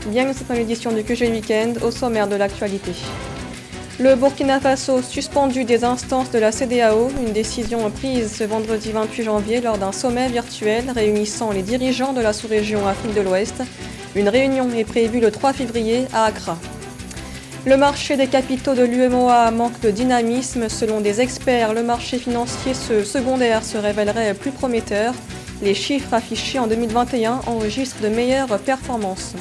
Bienvenue dans l'édition du QG Weekend, au sommaire de l'actualité. Le Burkina Faso suspendu des instances de la CEDEAO, une décision prise ce vendredi 28 janvier lors d'un sommet virtuel réunissant les dirigeants de la sous-région Afrique de l'Ouest. Une réunion est prévue le 3 février à Accra. Le marché des capitaux de l'UEMOA manque de dynamisme. Selon des experts, le marché financier secondaire se révélerait plus prometteur. Les chiffres affichés en 2021 enregistrent de meilleures performances.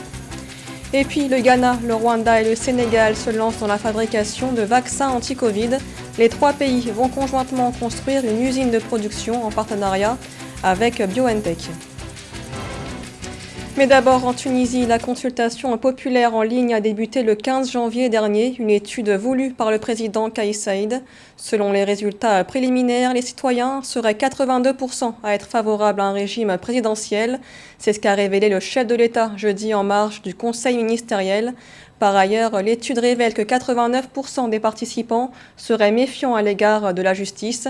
Et puis le Ghana, le Rwanda et le Sénégal se lancent dans la fabrication de vaccins anti-Covid. Les trois pays vont conjointement construire une usine de production en partenariat avec BioNTech. Mais d'abord, en Tunisie, la consultation populaire en ligne a débuté le 15 janvier dernier, une étude voulue par le président Kais Saied. Selon les résultats préliminaires, les citoyens seraient 82% à être favorables à un régime présidentiel. C'est ce qu'a révélé le chef de l'État jeudi en marge du Conseil ministériel. Par ailleurs, l'étude révèle que 89% des participants seraient méfiants à l'égard de la justice.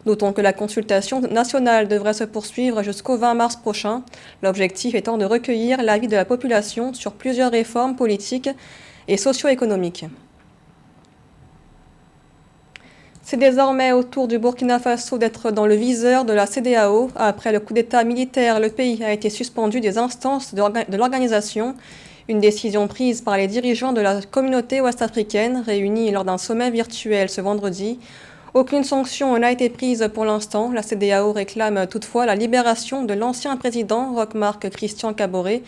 Notons que la consultation nationale devrait se poursuivre jusqu'au 20 mars prochain, l'objectif étant de recueillir l'avis de la population sur plusieurs réformes politiques et socio-économiques. C'est désormais au tour du Burkina Faso d'être dans le viseur de la CEDEAO. Après le coup d'État militaire, le pays a été suspendu des instances de l'organisation. Une décision prise par les dirigeants de la communauté ouest-africaine réunis lors d'un sommet virtuel ce vendredi. Aucune sanction n'a été prise pour l'instant. La CEDEAO réclame toutefois la libération de l'ancien président Roch-Marc Christian Kaboré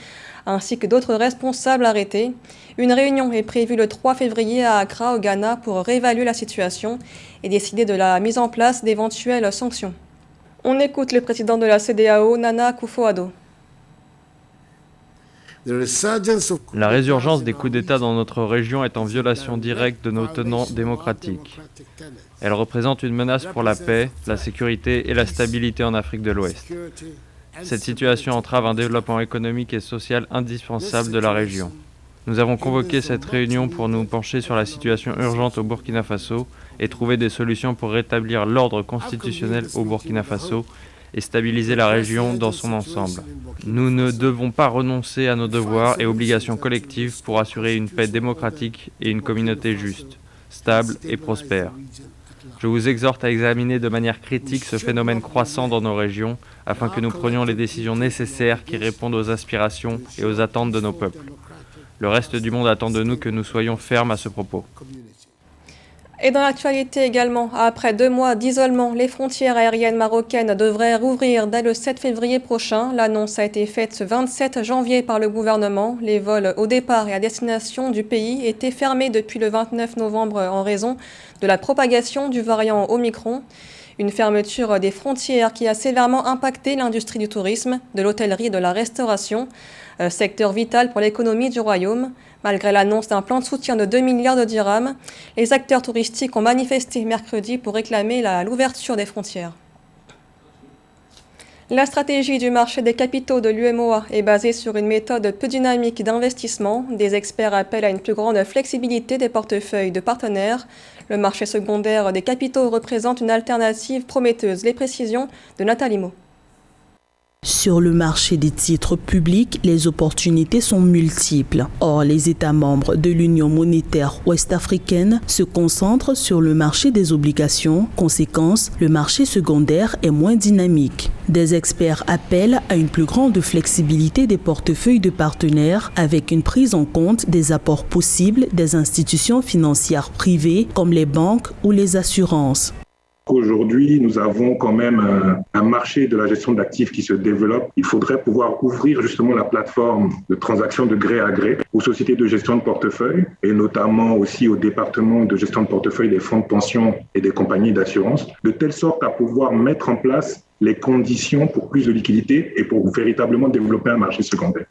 ainsi que d'autres responsables arrêtés. Une réunion est prévue le 3 février à Accra, au Ghana, pour réévaluer la situation et décider de la mise en place d'éventuelles sanctions. On écoute le président de la CEDEAO, Nana Akufo-Addo. La résurgence des coups d'État dans notre région est en violation directe de nos tenants démocratiques. Elle représente une menace pour la paix, la sécurité et la stabilité en Afrique de l'Ouest. Cette situation entrave un développement économique et social indispensable de la région. Nous avons convoqué cette réunion pour nous pencher sur la situation urgente au Burkina Faso et trouver des solutions pour rétablir l'ordre constitutionnel au Burkina Faso et stabiliser la région dans son ensemble. Nous ne devons pas renoncer à nos devoirs et obligations collectives pour assurer une paix démocratique et une communauté juste, stable et prospère. Je vous exhorte à examiner de manière critique ce phénomène croissant dans nos régions afin que nous prenions les décisions nécessaires qui répondent aux aspirations et aux attentes de nos peuples. Le reste du monde attend de nous que nous soyons fermes à ce propos. Et dans l'actualité également, après 2 mois d'isolement, les frontières aériennes marocaines devraient rouvrir dès le 7 février prochain. L'annonce a été faite ce 27 janvier par le gouvernement. Les vols au départ et à destination du pays étaient fermés depuis le 29 novembre en raison de la propagation du variant Omicron. Une fermeture des frontières qui a sévèrement impacté l'industrie du tourisme, de l'hôtellerie et de la restauration, secteur vital pour l'économie du royaume. Malgré l'annonce d'un plan de soutien de 2 milliards de dirhams, les acteurs touristiques ont manifesté mercredi pour réclamer l'ouverture des frontières. La stratégie du marché des capitaux de l'UEMOA est basée sur une méthode peu dynamique d'investissement. Des experts appellent à une plus grande flexibilité des portefeuilles de partenaires. Le marché secondaire des capitaux représente une alternative prometteuse. Les précisions de Nathalie Mo. Sur le marché des titres publics, les opportunités sont multiples. Or, les États membres de l'Union monétaire ouest-africaine se concentrent sur le marché des obligations. Conséquence, le marché secondaire est moins dynamique. Des experts appellent à une plus grande flexibilité des portefeuilles de partenaires avec une prise en compte des apports possibles des institutions financières privées comme les banques ou les assurances. Aujourd'hui, nous avons quand même un marché de la gestion d'actifs qui se développe. Il faudrait pouvoir ouvrir justement la plateforme de transactions de gré à gré aux sociétés de gestion de portefeuille et notamment aussi au département de gestion de portefeuille des fonds de pension et des compagnies d'assurance, de telle sorte à pouvoir mettre en place les conditions pour plus de liquidité et pour véritablement développer un marché secondaire.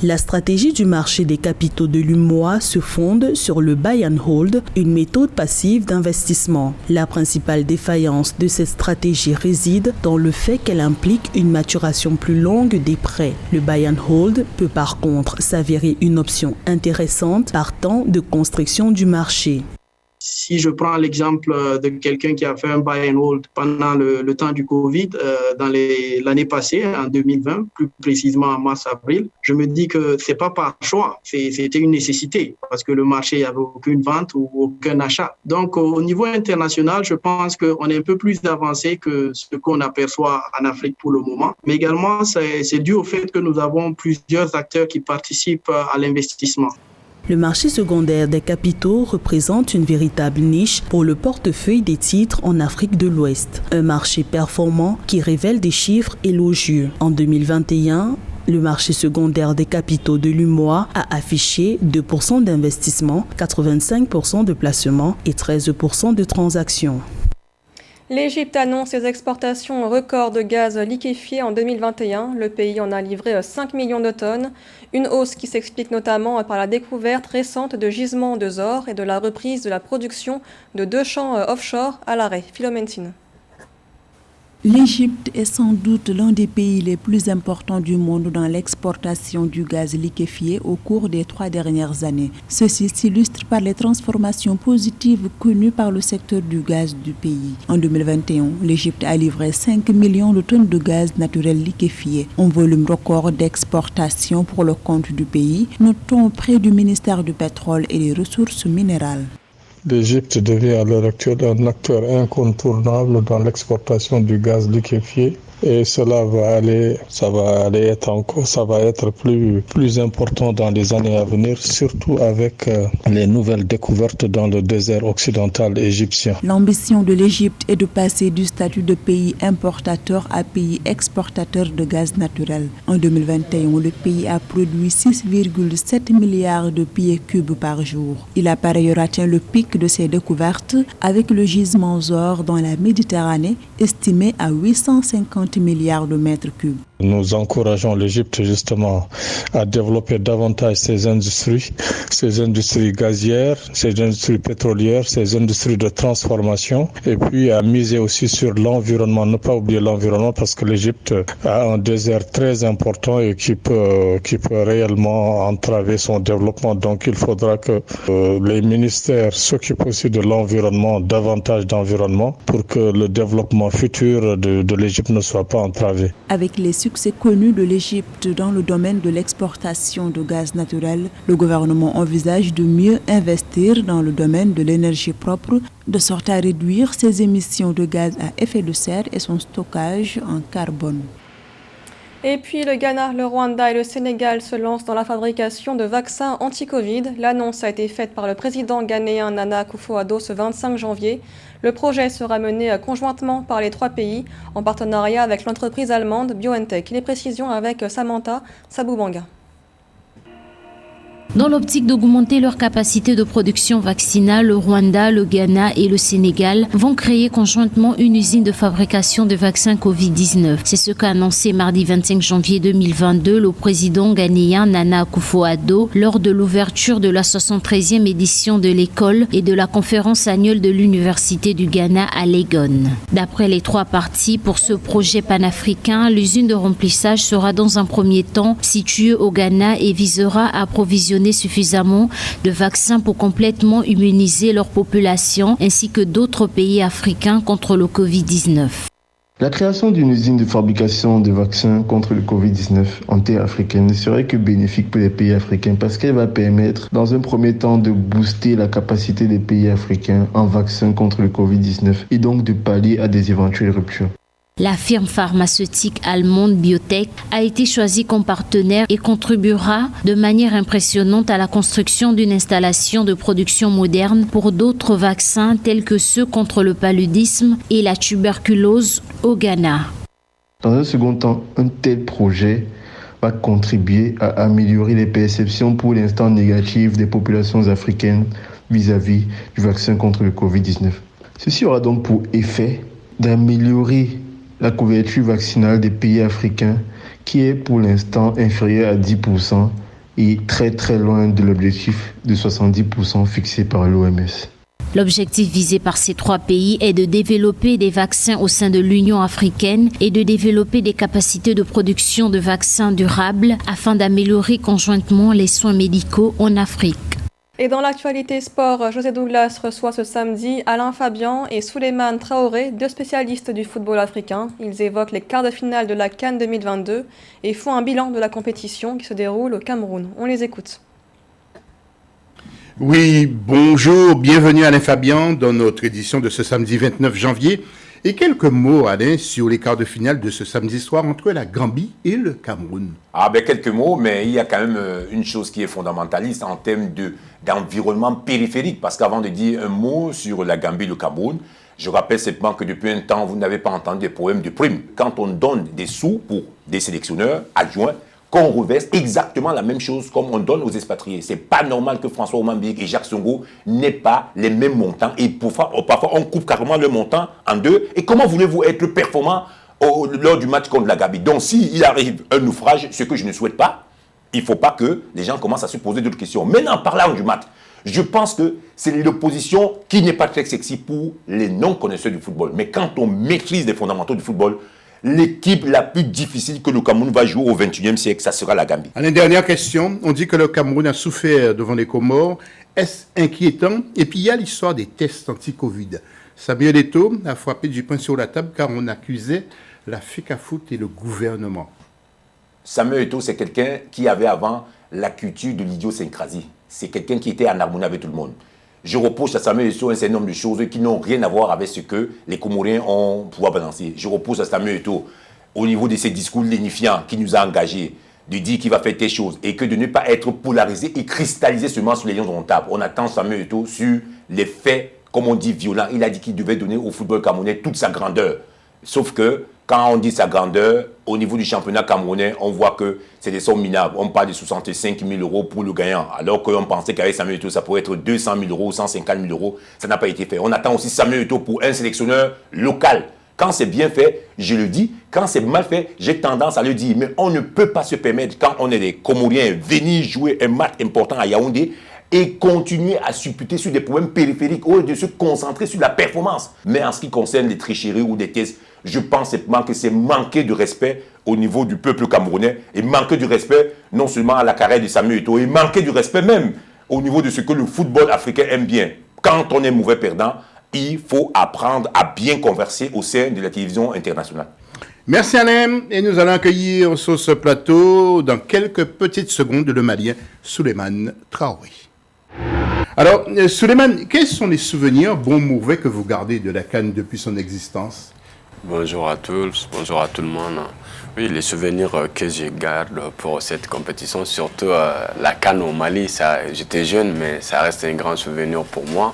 La stratégie du marché des capitaux de l'UEMOA se fonde sur le buy and hold, une méthode passive d'investissement. La principale défaillance de cette stratégie réside dans le fait qu'elle implique une maturation plus longue des prêts. Le buy and hold peut par contre s'avérer une option intéressante partant de construction du marché. Si je prends l'exemple de quelqu'un qui a fait un buy and hold pendant le temps du Covid, dans l'année passée, en 2020, plus précisément en mars-avril, je me dis que c'est pas par choix, c'était une nécessité parce que le marché n'avait aucune vente ou aucun achat. Donc, au niveau international, je pense qu'on est un peu plus avancé que ce qu'on aperçoit en Afrique pour le moment. Mais également, c'est dû au fait que nous avons plusieurs acteurs qui participent à l'investissement. Le marché secondaire des capitaux représente une véritable niche pour le portefeuille des titres en Afrique de l'Ouest. Un marché performant qui révèle des chiffres élogieux. En 2021, le marché secondaire des capitaux de l'UMOA a affiché 2% d'investissement, 85% de placements et 13% de transactions. L'Égypte annonce ses exportations records de gaz liquéfié en 2021. Le pays en a livré 5 millions de tonnes, une hausse qui s'explique notamment par la découverte récente de gisements de Zohr et de la reprise de la production de 2 champs offshore à l'arrêt. Philomentine. L'Égypte est sans doute l'un des pays les plus importants du monde dans l'exportation du gaz liquéfié au cours des 3 dernières années. Ceci s'illustre par les transformations positives connues par le secteur du gaz du pays. En 2021, l'Égypte a livré 5 millions de tonnes de gaz naturel liquéfié, un volume record d'exportation pour le compte du pays, notons auprès du ministère du Pétrole et des Ressources minérales. L'Égypte devient à l'heure actuelle un acteur incontournable dans l'exportation du gaz liquéfié et ça va être plus important dans les années à venir, surtout avec les nouvelles découvertes dans le désert occidental égyptien. L'ambition de l'Égypte est de passer du statut de pays importateur à pays exportateur de gaz naturel. En 2021, le pays a produit 6,7 milliards de pieds cubes par jour. Il a par ailleurs atteint le pic de ses découvertes avec le gisement Zohr dans la Méditerranée, estimé à 850 milliards de mètres cubes. Nous encourageons l'Égypte justement à développer davantage ses industries gazières, ses industries pétrolières, ses industries de transformation et puis à miser aussi sur l'environnement, ne pas oublier l'environnement parce que l'Égypte a un désert très important et qui peut réellement entraver son développement. Donc il faudra que les ministères s'occupent aussi de l'environnement, davantage d'environnement pour que le développement futur de l'Égypte ne soit pas entravé. Avec les succès connus de l'Égypte dans le domaine de l'exportation de gaz naturel, le gouvernement envisage de mieux investir dans le domaine de l'énergie propre, de sorte à réduire ses émissions de gaz à effet de serre et son stockage en carbone. Et puis le Ghana, le Rwanda et le Sénégal se lancent dans la fabrication de vaccins anti-Covid. L'annonce a été faite par le président ghanéen Nana Akufo-Addo ce 25 janvier. Le projet sera mené conjointement par les 3 pays en partenariat avec l'entreprise allemande BioNTech. Les précisions avec Samantha Saboubanga. Dans l'optique d'augmenter leur capacité de production vaccinale, le Rwanda, le Ghana et le Sénégal vont créer conjointement une usine de fabrication de vaccins Covid-19. C'est ce qu'a annoncé mardi 25 janvier 2022 le président ghanéen Nana Akufo-Addo lors de l'ouverture de la 73e édition de l'école et de la conférence annuelle de l'Université du Ghana à Legon. D'après les 3 parties, pour ce projet panafricain, l'usine de remplissage sera dans un premier temps située au Ghana et visera à approvisionner suffisamment de vaccins pour complètement immuniser leur population ainsi que d'autres pays africains contre le Covid-19. La création d'une usine de fabrication de vaccins contre le Covid-19 en terre africaine ne serait que bénéfique pour les pays africains parce qu'elle va permettre dans un premier temps de booster la capacité des pays africains en vaccins contre le Covid-19 et donc de pallier à des éventuelles ruptures. La firme pharmaceutique allemande BioNTech a été choisie comme partenaire et contribuera de manière impressionnante à la construction d'une installation de production moderne pour d'autres vaccins tels que ceux contre le paludisme et la tuberculose au Ghana. Dans un second temps, un tel projet va contribuer à améliorer les perceptions pour l'instant négatives des populations africaines vis-à-vis du vaccin contre le Covid-19. Ceci aura donc pour effet d'améliorer la couverture vaccinale des pays africains qui est pour l'instant inférieure à 10% et très très loin de l'objectif de 70% fixé par l'OMS. L'objectif visé par ces 3 pays est de développer des vaccins au sein de l'Union africaine et de développer des capacités de production de vaccins durables afin d'améliorer conjointement les soins médicaux en Afrique. Et dans l'actualité sport, José Douglas reçoit ce samedi Alain Fabian et Souleymane Traoré, deux spécialistes du football africain. Ils évoquent les quarts de finale de la CAN 2022 et font un bilan de la compétition qui se déroule au Cameroun. On les écoute. Oui, bonjour, bienvenue Alain Fabian dans notre édition de ce samedi 29 janvier. Et quelques mots, Alain, sur les quarts de finale de ce samedi soir entre la Gambie et le Cameroun. Quelques mots, mais il y a quand même une chose qui est fondamentaliste en termes d'environnement périphérique. Parce qu'avant de dire un mot sur la Gambie et le Cameroun, je rappelle simplement que depuis un temps, vous n'avez pas entendu des problèmes de primes. Quand on donne des sous pour des sélectionneurs adjoints, qu'on reverse exactement la même chose comme on donne aux expatriés. C'est pas normal que François Omambik et Jacques Songo n'aient pas les mêmes montants. Et parfois, on coupe carrément le montant en deux. Et comment voulez-vous être performant lors du match contre la Gambie? Donc, s'il arrive un naufrage, ce que je ne souhaite pas, il ne faut pas que les gens commencent à se poser d'autres questions. Maintenant, en parlant du match, je pense que c'est l'opposition qui n'est pas très sexy pour les non-connaisseurs du football. Mais quand on maîtrise les fondamentaux du football, l'équipe la plus difficile que le Cameroun va jouer au XXIe siècle, ça sera la Gambie. Alain, dernière question. On dit que le Cameroun a souffert devant les Comores. Est-ce inquiétant? Et puis il y a l'histoire des tests anti-Covid. Samuel Eto'o a frappé du poing sur la table car on accusait la FECAFOOT et le gouvernement. Samuel Eto'o, c'est quelqu'un qui avait avant la culture de l'idiosyncrasie. C'est quelqu'un qui était en harmonie avec tout le monde. Je reproche à Samuel Eto'o un certain nombre de choses qui n'ont rien à voir avec ce que les Comoriens ont pouvoir balancer. Je reproche à Samuel Eto'o, au niveau de ses discours lénifiants qui nous a engagés, de dire qu'il va faire telle chose et que de ne pas être polarisé et cristallisé seulement sur les lions de table. On attend Samuel Eto'o sur les faits, comme on dit, violents. Il a dit qu'il devait donner au football camerounais toute sa grandeur. Sauf que, quand on dit sa grandeur, au niveau du championnat camerounais, on voit que c'est des sommes minables. On parle de 65 000 € pour le gagnant, alors qu'on pensait qu'avec Samuel Eto'o, ça pourrait être 200 000 €, 150 000 €. Ça n'a pas été fait. On attend aussi Samuel Eto'o pour un sélectionneur local. Quand c'est bien fait, je le dis. Quand c'est mal fait, j'ai tendance à le dire. Mais on ne peut pas se permettre, quand on est des Comoriens, venir jouer un match important à Yaoundé et continuer à supputer sur des problèmes périphériques au lieu de se concentrer sur la performance. Mais en ce qui concerne les tricheries ou des tests, je pense simplement que c'est manquer de respect au niveau du peuple camerounais et manquer du respect non seulement à la carrière de Samuel Eto'o, et manquer du respect même au niveau de ce que le football africain aime bien. Quand on est mauvais perdant, il faut apprendre à bien converser au sein de la télévision internationale. Merci Alain, et nous allons accueillir sur ce plateau dans quelques petites secondes le Malien Souleymane Traoré. Alors Souleymane, quels sont les souvenirs bons ou mauvais que vous gardez de la CAN depuis son existence? Bonjour à tous, bonjour à tout le monde. Oui, les souvenirs que je garde pour cette compétition, surtout la CAN au Mali, j'étais jeune, mais ça reste un grand souvenir pour moi.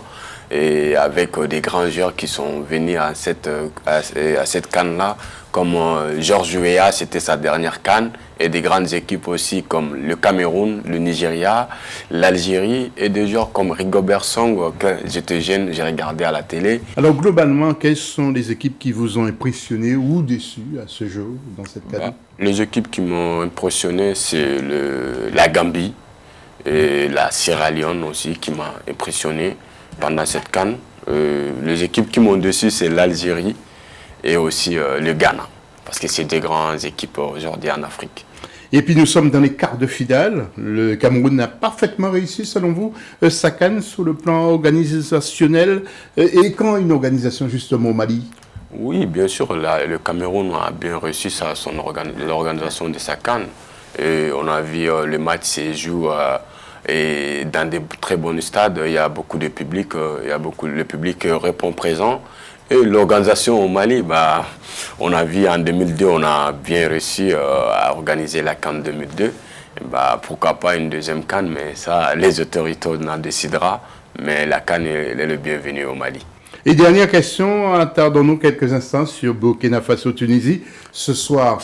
Et avec des grands joueurs qui sont venus à cette CAN-là, comme Georges Weah, c'était sa dernière CAN, et des grandes équipes aussi comme le Cameroun, le Nigeria, l'Algérie, et des joueurs comme Rigobert Song, que j'étais jeune, j'ai regardé à la télé. Alors globalement, quelles sont les équipes qui vous ont impressionné ou déçu à ce jour dans cette CAN? Les équipes qui m'ont impressionné, c'est la Gambie et la Sierra Leone aussi qui m'a impressionné pendant cette CAN. Les équipes qui m'ont déçu, c'est l'Algérie et aussi le Ghana, parce que c'est des grandes équipes aujourd'hui en Afrique. Et puis nous sommes dans les quarts de finale. Le Cameroun a parfaitement réussi, selon vous, sa CAN sur le plan organisationnel. Et quand une organisation justement au Mali? Oui, bien sûr, le Cameroun a bien réussi l'organisation de sa CAN. Et on a vu le match se joue et dans des très bons stades. Il y a beaucoup de public, le public répond présent. Et l'organisation au Mali, on a vu en 2002, on a bien réussi à organiser la CAN 2002. Pourquoi pas une deuxième CAN, mais ça, les autorités en décidera. Mais la CAN est le bienvenu au Mali. Et dernière question, attardons-nous quelques instants sur Burkina Faso-Tunisie. Ce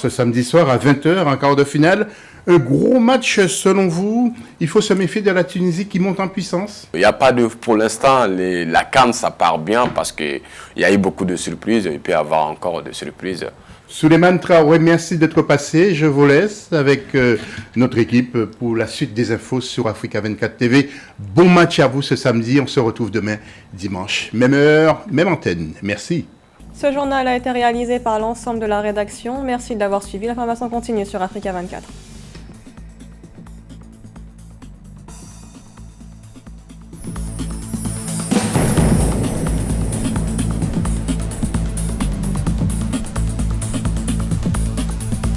samedi soir à 20h, en quart de finale. Un gros match selon vous? Il faut se méfier de la Tunisie qui monte en puissance? Il n'y a pas pour l'instant, la CAN ça part bien parce qu'il y a eu beaucoup de surprises. Il peut y avoir encore de surprises. Souleymane Traoré, merci d'être passé. Je vous laisse avec notre équipe pour la suite des infos sur Africa 24 TV. Bon match à vous ce samedi. On se retrouve demain, dimanche. Même heure, même antenne. Merci. Ce journal a été réalisé par l'ensemble de la rédaction. Merci d'avoir suivi. L'information continue sur Africa 24.